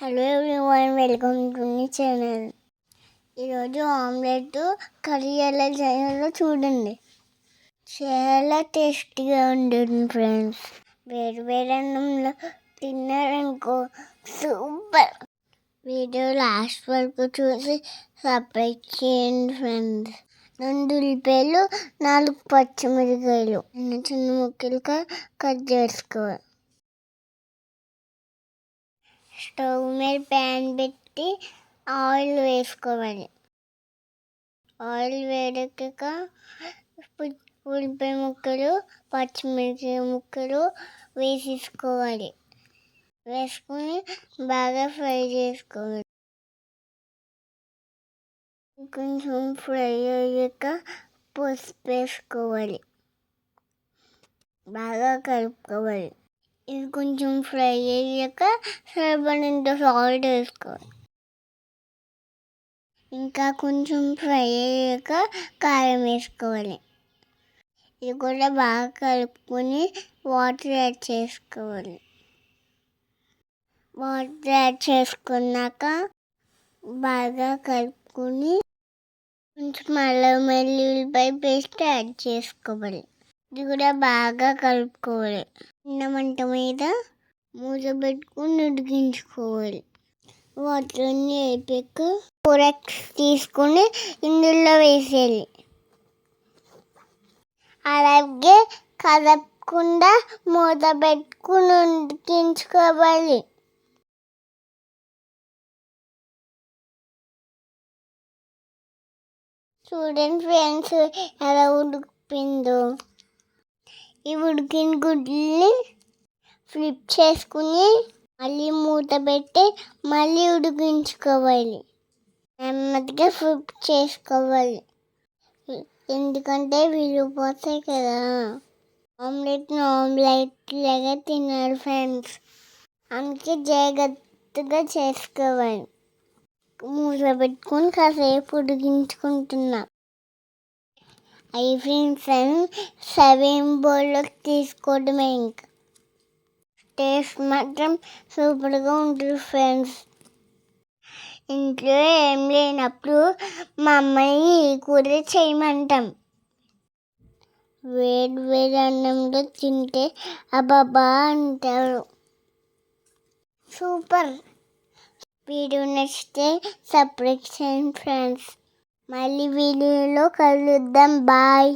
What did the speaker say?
Hello everyone, welcome to my channel. ఈరోజు omelette curry ఎలా చేయాలో చూడండి. చాలా టేస్టీగా ఉంటుంది ఫ్రెండ్స్. వేడి వేడి అన్నంలో తిన్నారనుకో సూపర్. వీడియో లాస్ట్ వరకు చూసి సబ్స్క్రైబ్ చేయండి ఫ్రెండ్స్. 2 ఉల్లిపాయలు, 4 పచ్చిమిరపకాయలు చిన్న చిన్న ముక్కలుగా కట్ చేసుకోవాలి. స్టవ్ మీద ప్యాన్ పెట్టి ఆయిల్ వేసుకోవాలి. ఆయిల్ వేడెక్కాక ఉల్లిపాయ ముక్కలు, పచ్చిమిరపకాయ ముక్కలు వేసేసుకోవాలి. వేసుకొని బాగా ఫ్రై చేసుకోవాలి. కొంచెం ఫ్రై అయ్యాక పసుపు వేసుకోవాలి. బాగా కలుపుకోవాలి. ఇది కొంచెం ఫ్రై అయ్యాక సరిపడినంత సాల్ట్ వేసుకోవాలి. ఇంకా కొంచెం ఫ్రై అయ్యాక కారం వేసుకోవాలి. ఇది కూడా బాగా కలుపుకొని వాటర్ యాడ్ చేసుకోవాలి. వాటర్ యాడ్ చేసుకున్నాక బాగా కలుపుకొని కొంచెం అల్లం వెల్లుల్లిపాయ పేస్ట్ యాడ్ చేసుకోవాలి. ఇది కూడా బాగా కలుపుకోవాలి. చిన్న మంట మీద మూత పెట్టుకుని ఉడికించుకోవాలి. వాటర్ అన్నీ అయిపోయాక 4 eggs తీసుకొని ఇందులో వేసేయాలి. అలాగే కదపకుండా మూత పెట్టుకుని ఉడికించుకోవాలి. చూడండి ఫ్రెండ్స్ ఎలా ఉడికిపోయిందో. ఈ ఉడికిన గుడ్లని ఫ్లిప్ చేసుకుని మళ్ళీ మూత పెట్టి మళ్ళీ ఉడికించుకోవాలి. నెమ్మదిగా ఫ్లిప్ చేసుకోవాలి, ఎందుకంటే విరిగిపోతాయి కదా. ఆమ్లెట్ లాగా తినాలి ఫ్రెండ్స్, అందుకే జాగ్రత్తగా చేసుకోవాలి. మూత పెట్టుకొని కాసేపు ఉడికించుకుంటున్నా. అవి ఫ్రెండ్స్ సర్వింగ్ బౌల్లోకి తీసుకోవడమే. ఇంకా టేస్ట్ మాత్రం సూపర్గా ఉంటుంది ఫ్రెండ్స్. ఇంట్లో ఏం లేనప్పుడు మా అమ్మని ఈ కూర చేయమంటాం. వేడి వేడి అన్నంలో తింటే అబ్బాబా అంటారు. సూపర్. వీడియో నచ్చితే సబ్స్క్రైబ్ చేయండి ఫ్రెండ్స్. మళ్ళీ వీడియోలో కలుద్దాం. బాయ్.